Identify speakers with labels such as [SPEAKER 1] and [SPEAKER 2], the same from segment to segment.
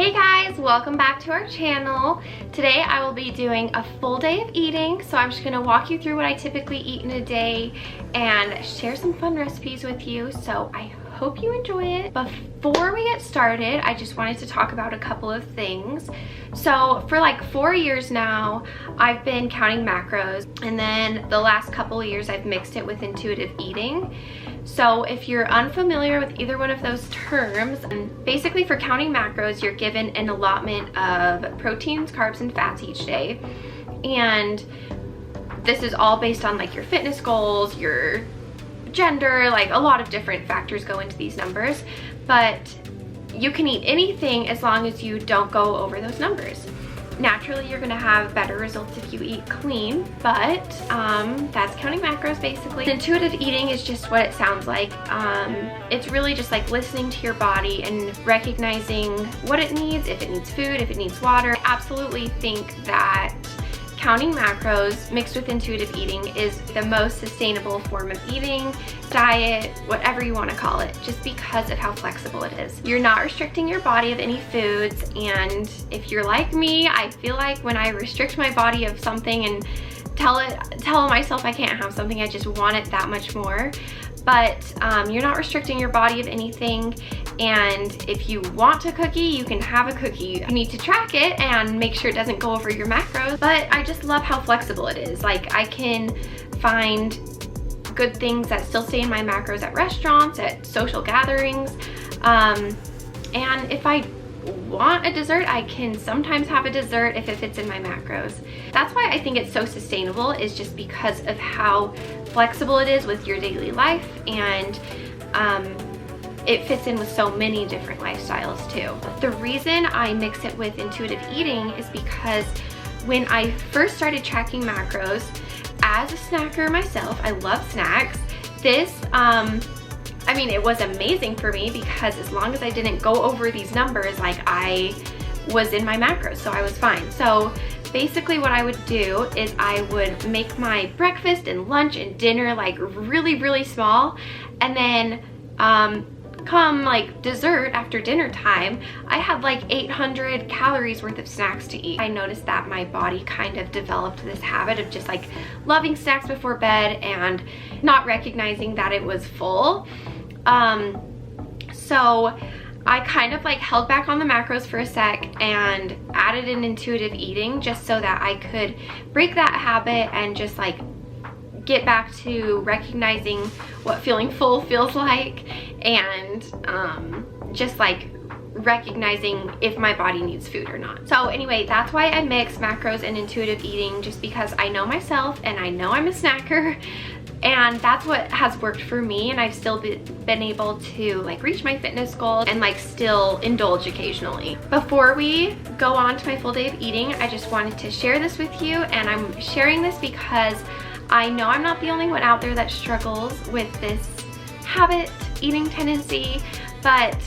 [SPEAKER 1] Hey guys, welcome back to our channel. Today I will be doing a full day of eating, so I'm just gonna walk you through what I typically eat in a day and share some fun recipes with you, so I hope you enjoy it. Before we get started, I just wanted to talk about a couple of things. So for like 4 years now, I've been counting macros, and then the last couple of years I've mixed it with intuitive eating. So if you're unfamiliar with either one of those terms, basically for counting macros, you're given an allotment of proteins, carbs, and fats each day. And this is all based on like your fitness goals, your gender, like a lot of different factors go into these numbers. But you can eat anything as long as you don't go over those numbers. Naturally, you're gonna have better results if you eat clean, but that's counting macros basically. Intuitive eating is just what it sounds like. It's really just like listening to your body and recognizing what it needs, if it needs food, if it needs water. I absolutely think that counting macros mixed with intuitive eating is the most sustainable form of eating, diet, whatever you want to call it, just because of how flexible it is. You're not restricting your body of any foods, and if you're like me, I feel like when I restrict my body of something and tell myself I can't have something, I just want it that much more. But you're not restricting your body of anything, and if you want a cookie, you can have a cookie. You need to track it and make sure it doesn't go over your macros, but I just love how flexible it is. Like, I can find good things that still stay in my macros at restaurants, at social gatherings, and if I want a dessert, I can sometimes have a dessert if it fits in my macros. That's why I think it's so sustainable, is just because of how flexible it is with your daily life, and it fits in with so many different lifestyles too. The reason I mix it with intuitive eating is because when I first started tracking macros, as a snacker myself, I love snacks, this I mean, it was amazing for me because as long as I didn't go over these numbers, like, I was in my macros, so I was fine. So basically what I would do is I would make my breakfast and lunch and dinner like really small, and then come like dessert after dinner time, I had like 800 calories worth of snacks to eat. I noticed that my body kind of developed this habit of just like loving snacks before bed and not recognizing that it was full. So I kind of like held back on the macros for a sec and added in intuitive eating just so that I could break that habit and just like get back to recognizing what feeling full feels like, and just like recognizing if my body needs food or not. So anyway, that's why I mix macros and intuitive eating, just because I know myself and I know I'm a snacker, and that's what has worked for me, and I've still been able to like reach my fitness goals and like still indulge occasionally. Before we go on to my full day of eating, I just wanted to share this with you, and I'm sharing this because I know I'm not the only one out there that struggles with this habit eating tendency, but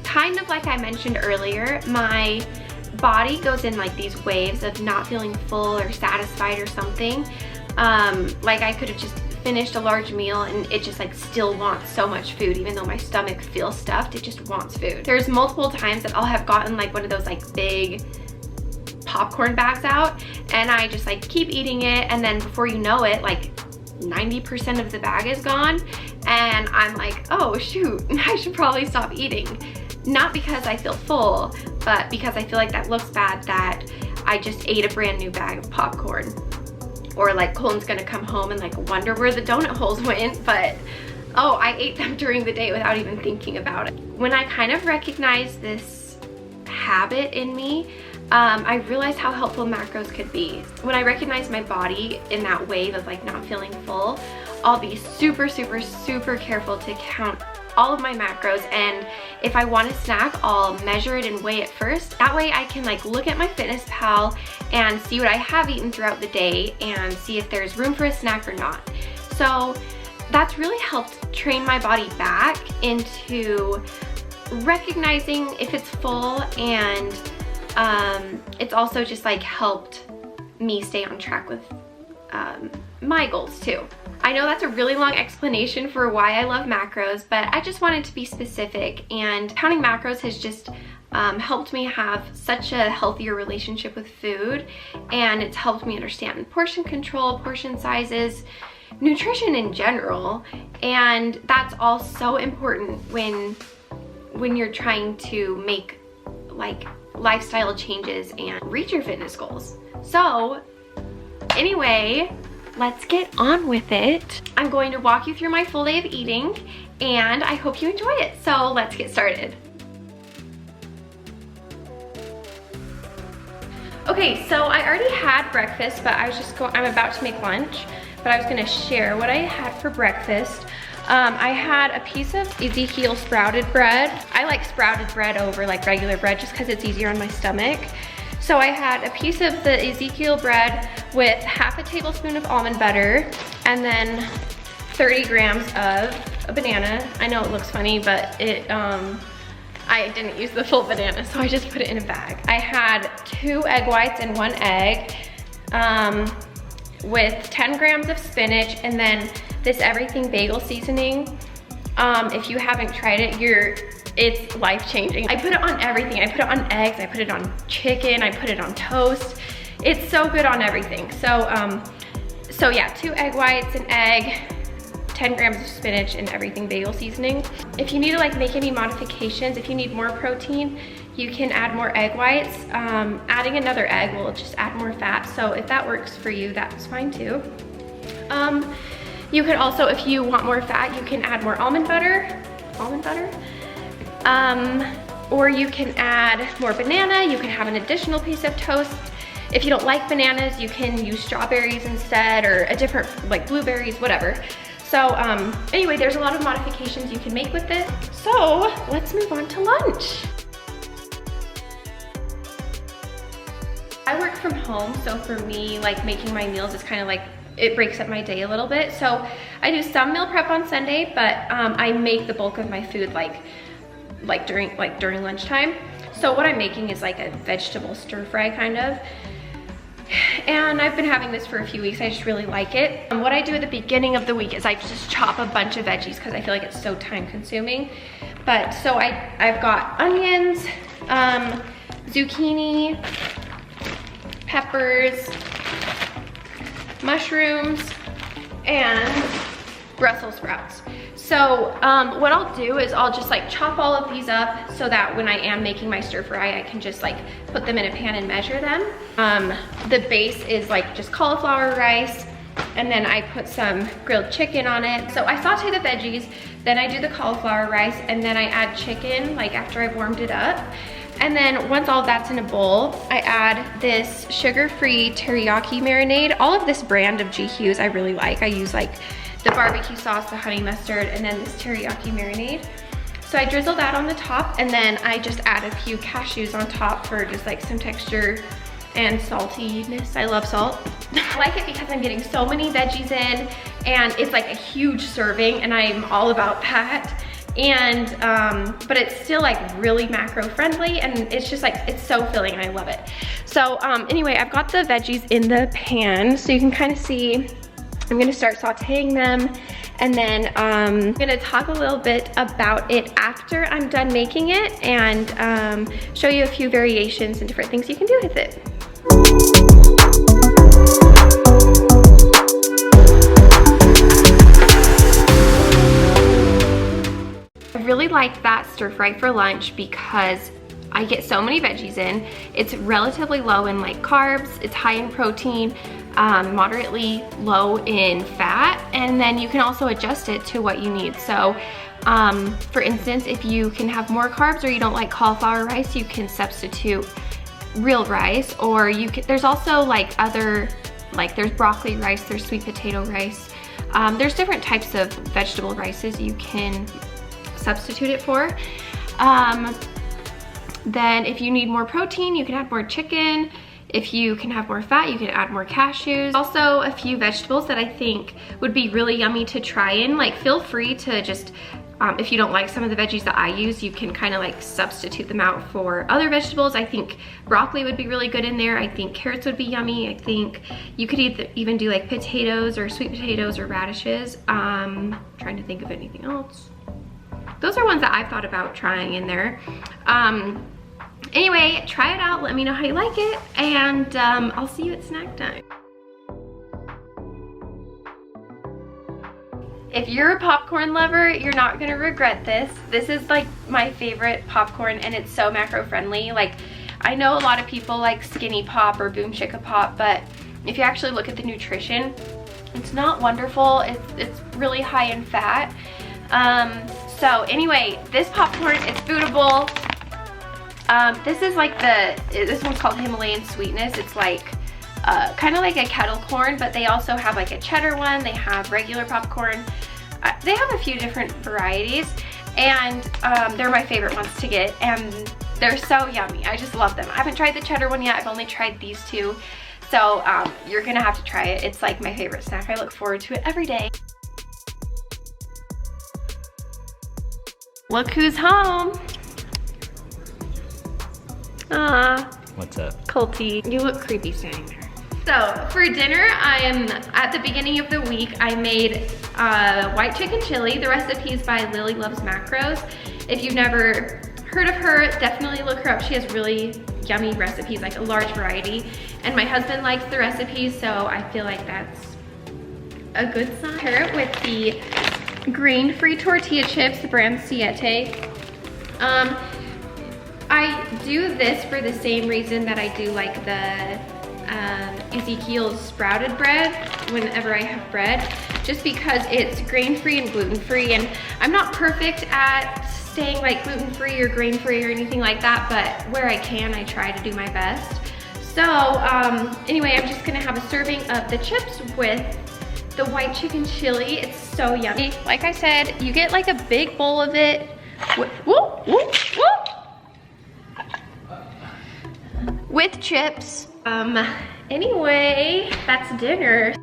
[SPEAKER 1] kind of like I mentioned earlier, my body goes in like these waves of not feeling full or satisfied or something. Like, I could have just finished a large meal and it just like still wants so much food, even though my stomach feels stuffed, it just wants food. There's multiple times that I'll have gotten like one of those like big popcorn bags out, and I just like keep eating it, and then before you know it, like 90% of the bag is gone, and I'm like, oh shoot, I should probably stop eating. Not because I feel full, but because I feel like that looks bad that I just ate a brand new bag of popcorn. Or like Colin's gonna come home and like wonder where the donut holes went, but oh, I ate them during the day without even thinking about it. When I kind of recognize this habit in me, I realized how helpful macros could be. When I recognize my body in that wave of like not feeling full, I'll be super careful to count all of my macros, and if I want a snack, I'll measure it and weigh it first. That way I can like look at my MyFitnessPal and see what I have eaten throughout the day and see if there's room for a snack or not. So that's really helped train my body back into recognizing if it's full, and it's also just like helped me stay on track with my goals too. I know that's a really long explanation for why I love macros, but I just wanted to be specific, and counting macros has just helped me have such a healthier relationship with food, and it's helped me understand portion control, portion sizes, nutrition in general, and that's all so important when you're trying to make like lifestyle changes and reach your fitness goals. So anyway, let's get on with it. I'm going to walk you through my full day of eating, and I hope you enjoy it. So let's get started. Okay, so I already had breakfast, but I'm about to make lunch, but I was gonna share what I had for breakfast. I had a piece of Ezekiel sprouted bread. I like sprouted bread over like regular bread just because it's easier on my stomach. So I had a piece of the Ezekiel bread with half a tablespoon of almond butter and then 30 grams of a banana. I know it looks funny, but I didn't use the full banana, so I just put it in a bag. I had 2 egg whites and 1 egg with 10 grams of spinach, and then this everything bagel seasoning. If you haven't tried it, it's life-changing. I put it on everything. I put it on eggs, I put it on chicken, I put it on toast. It's so good on everything. So yeah, 2 egg whites, an egg, 10 grams of spinach, and everything bagel seasoning. If you need to like make any modifications, if you need more protein, you can add more egg whites. Adding another egg will just add more fat. So if that works for you, that's fine too. You could also, if you want more fat, you can add more almond butter. Or you can add more banana. You can have an additional piece of toast. If you don't like bananas, you can use strawberries instead, or a different, like blueberries, whatever. So anyway, there's a lot of modifications you can make with it. So let's move on to lunch. I work from home, so for me, like making my meals is kind of like, it breaks up my day a little bit. So I do some meal prep on Sunday, but I make the bulk of my food like during lunchtime. So what I'm making is like a vegetable stir fry kind of. And I've been having this for a few weeks. I just really like it. What I do at the beginning of the week is I just chop a bunch of veggies because I feel like it's so time consuming. But so I've got onions, zucchini, peppers, mushrooms, and Brussels sprouts. So what I'll do is I'll just like chop all of these up so that when I am making my stir fry, I can just like put them in a pan and measure them. The base is like just cauliflower rice, and then I put some grilled chicken on it. So I saute the veggies, then I do the cauliflower rice, and then I add chicken like after I've warmed it up. And then once all that's in a bowl, I add this sugar-free teriyaki marinade. All of this brand of GQs I really like. I use like the barbecue sauce, the honey mustard, and then this teriyaki marinade. So I drizzle that on the top, and then I just add a few cashews on top for just like some texture and saltiness. I love salt. I like it because I'm getting so many veggies in, and it's like a huge serving, and I'm all about that. And but it's still like really macro friendly, and it's just like, it's so filling and I love it. So anyway, I've got the veggies in the pan, so you can kind of see. I'm gonna start sauteing them, and then I'm gonna talk a little bit about it after I'm done making it, and show you a few variations and different things you can do with it. I really like that stir fry for lunch because I get so many veggies in. It's relatively low in like carbs, it's high in protein, moderately low in fat, and then you can also adjust it to what you need. So for instance, if you can have more carbs or you don't like cauliflower rice, you can substitute real rice, or there's also like other, like there's broccoli rice, there's sweet potato rice. There's different types of vegetable rices you can substitute it for. Then if you need more protein, you can add more chicken. If you can have more fat, you can add more cashews. Also a few vegetables that I think would be really yummy to try in. Like feel free to just, if you don't like some of the veggies that I use, you can kind of like substitute them out for other vegetables. I think broccoli would be really good in there. I think carrots would be yummy. I think you could even do like potatoes or sweet potatoes or radishes. Trying to think of anything else. Those are ones that I've thought about trying in there. Anyway, try it out, let me know how you like it, and I'll see you at snack time. If you're a popcorn lover, you're not gonna regret this. This is like my favorite popcorn, and it's so macro friendly. Like, I know a lot of people like Skinny Pop or Boom Chicka Pop, but if you actually look at the nutrition, it's not wonderful. It's really high in fat. So anyway, this popcorn is foodable. This is like this one's called Himalayan Sweetness. It's like kind of like a kettle corn, but they also have like a cheddar one. They have regular popcorn. They have a few different varieties, and they're my favorite ones to get, and they're so yummy. I just love them. I haven't tried the cheddar one yet. I've only tried these two. So you're gonna have to try it. It's like my favorite snack. I look forward to it every day. Look who's home.
[SPEAKER 2] What's up?
[SPEAKER 1] Colty, you look creepy standing there. So for dinner, at the beginning of the week, I made white chicken chili. The recipe is by Lily Loves Macros. If you've never heard of her, definitely look her up. She has really yummy recipes, like a large variety. And my husband likes the recipes, so I feel like that's a good sign. Pair it with the grain-free tortilla chips, the brand Siete. I do this for the same reason that I do like the Ezekiel's sprouted bread whenever I have bread, just because it's grain-free and gluten-free, and I'm not perfect at staying like gluten-free or grain-free or anything like that, but where I can, I try to do my best. So anyway, I'm just gonna have a serving of the chips with the white chicken chili. It's so yummy. Like I said, you get like a big bowl of it. With chips. Anyway, that's dinner.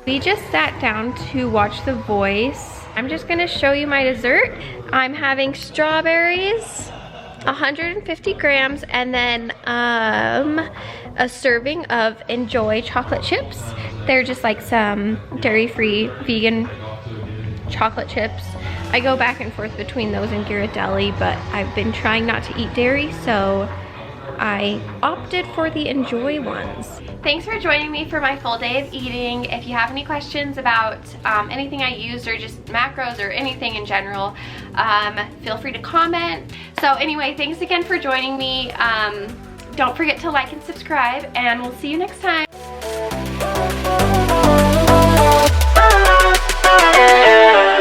[SPEAKER 1] We just sat down to watch The Voice. I'm just gonna show you my dessert. I'm having strawberries, 150 grams, and then a serving of Enjoy chocolate chips. They're just like some dairy-free vegan chocolate chips. I go back and forth between those and Ghirardelli, but I've been trying not to eat dairy, so I opted for the Enjoy ones. Thanks for joining me for my full day of eating. If you have any questions about anything I used or just macros or anything in general, feel free to comment. So anyway, thanks again for joining me. Don't forget to like and subscribe, and we'll see you next time.